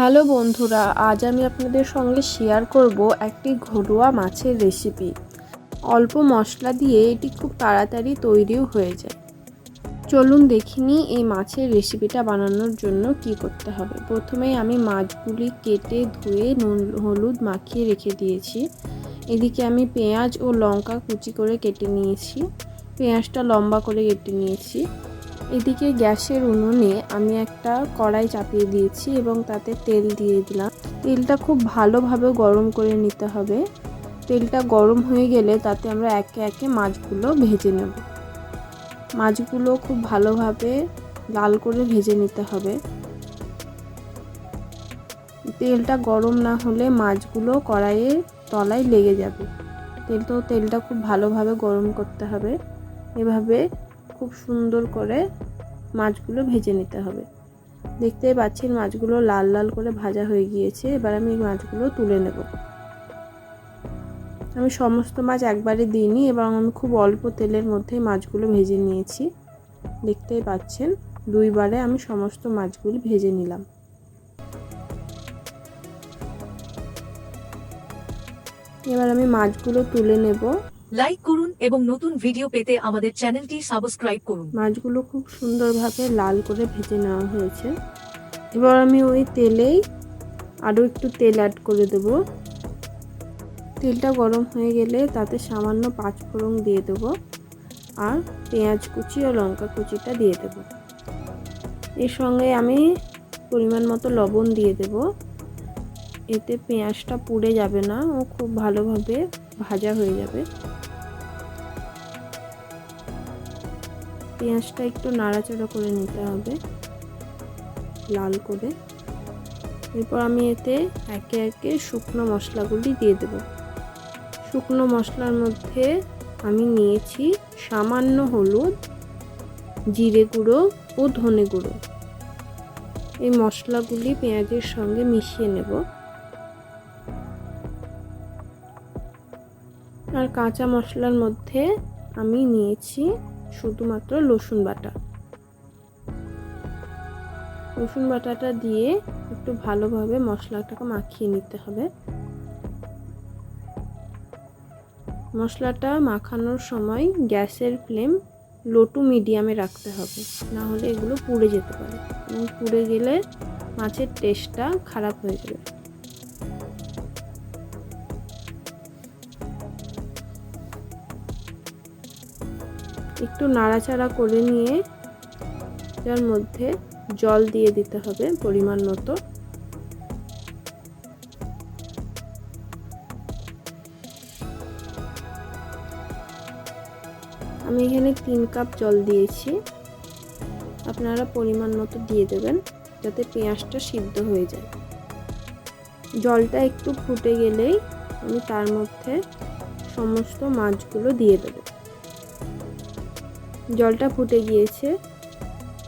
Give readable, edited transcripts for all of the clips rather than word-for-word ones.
Hello বন্ধুরা, আজ আমি আপনাদের সঙ্গে শেয়ার করব একটি ঘরোয়া মাছের রেসিপি। অল্প মশলা দিয়ে এটি খুব তাড়াতাড়ি তৈরিও হয়ে যায়। চলুন দেখিনি এই মাছের রেসিপিটা বানানোর জন্য কি করতে হবে। প্রথমেই আমি মাছগুলি কেটে ধুয়ে নুন হলুদ মাখিয়ে রেখে দিয়েছি। এদিকে আমি পেঁয়াজ ও লঙ্কা কুচি করে কেটে নিয়েছি। পেঁয়াজটা লম্বা করে কেটে নিয়েছি। এদিকে গ্যাসের উনুনে আমি একটা কড়াই চাপিয়ে দিয়েছি এবং তাতে তেল দিয়ে দিলাম। তেলটা খুব ভালোভাবে গরম করে নিতে হবে। তেলটা গরম হয়ে গেলে তাতে আমরা একে একে মাছগুলো ভেজে নেব। মাছগুলো খুব ভালোভাবে লাল করে ভেজে নিতে হবে। তেলটা গরম না হলে মাছগুলো কড়াইয়ের তলায় লেগে যাবে। তেলটা খুব ভালোভাবে গরম করতে হবে। এভাবে খুব সুন্দর করে মাছগুলো ভেজে নিতে হবে। দেখতেই পাচ্ছেন মাছগুলো লাল লাল করে ভাজা হয়ে গিয়েছে। এবার আমি মাছগুলো তুলে নেব। আমি সমস্ত মাছ একবারে দিইনি এবং আমি খুব অল্প তেলের মধ্যে মাছগুলো ভেজে নিয়েছি। দেখতেই পাচ্ছেন দুইবারে আমি সমস্ত মাছগুলো ভেজে নিলাম। এবার আমি মাছগুলো তুলে নেব। লাইক করুন এবং নতুন ভিডিও পেতে আমাদের চ্যানেলটি সাবস্ক্রাইব করুন। মাছগুলো খুব সুন্দরভাবে লাল করে ভেজে নেওয়া হয়েছে। এবার আমি ওই তেলেই আরও একটু তেল অ্যাড করে দেব। তেলটা গরম হয়ে গেলে তাতে সামান্য পাঁচফোড়ন দিয়ে দেবো আর পেঁয়াজ কুচি ও লঙ্কা কুচিটা দিয়ে দেব। এর সঙ্গে আমি পরিমাণ মতো লবণ দিয়ে দেব। এতে পেঁয়াজটা পুড়ে যাবে না ও খুব ভালোভাবে ভাজা হয়ে যাবে। পেঁয়াজটা একটু নাড়াচাড়া করে নিতে হবে লাল করে। এরপর আমি এতে একে একে শুকনো মশলাগুলি দিয়ে দেব। শুকনো মশলার মধ্যে আমি নিয়েছি সামান্য হলুদ, জিরে গুঁড়ো ও ধনে গুঁড়ো। এই মশলাগুলি পেঁয়াজের সঙ্গে মিশিয়ে নেব। আর কাঁচা মশলার মধ্যে আমি নিয়েছি শুধুমাত্র রসুন বাটা। রসুন বাটাটা দিয়ে একটু ভালোভাবে মশলাটাকে মাখিয়ে নিতে হবে। মশলাটা মাখানোর সময় গ্যাসের ফ্লেম লো টু মিডিয়ামে রাখতে হবে, না হলে এগুলো পুড়ে যেতে পারে এবং পুড়ে গেলে মাছের টেস্টটা খারাপ হয়ে যাবে। একটু নাড়াচাড়া করে নিয়ে যার মধ্যে জল দিয়ে দিতে হবে পরিমাণ মতো। আমি এখানে 3 কাপ জল দিয়েছি। আপনারা পরিমাণ মতো দিয়ে দেবেন যাতে পেঁয়াজটা সিদ্ধ হয়ে যায়। জলটা একটু ফুটে গেলেই আমি তার মধ্যে সমস্ত মাছগুলো দিয়ে দেব। জলটা ফুটে গিয়েছে।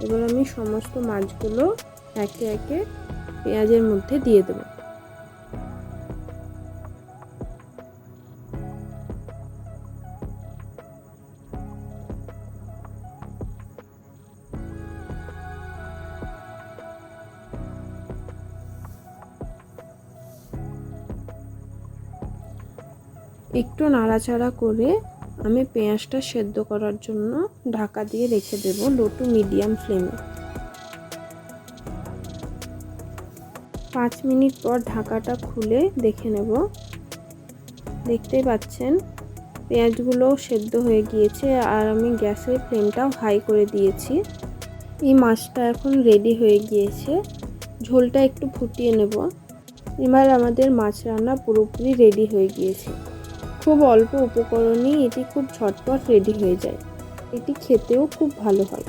এবার আমি সমস্ত মাছগুলো একে একে পেঁয়াজের মধ্যে দিয়ে দেব। একটু নাড়াচাড়া করে আমি পেঁয়াজটা সেদ্ধ করার জন্য ঢাকা দিয়ে রেখে দেব লো টু মিডিয়াম ফ্লেমে। 5 মিনিট পর ঢাকাটা খুলে দেখে নেব। দেখতেই পাচ্ছেন পেঁয়াজগুলো সেদ্ধ হয়ে গিয়েছে আর আমি গ্যাসের ফ্লেমটাও হাই করে দিয়েছি। এই মাছটা এখন রেডি হয়ে গিয়েছে। ঝোলটা একটু ফুটিয়ে নেব। এবার আমাদের মাছ রান্না পুরোপুরি রেডি হয়ে গিয়েছে। খুব অল্প উপকরণেই এটি খুব ঝটপট রেডি হয়ে যায়। এটি খেতেও খুব ভালো হয়।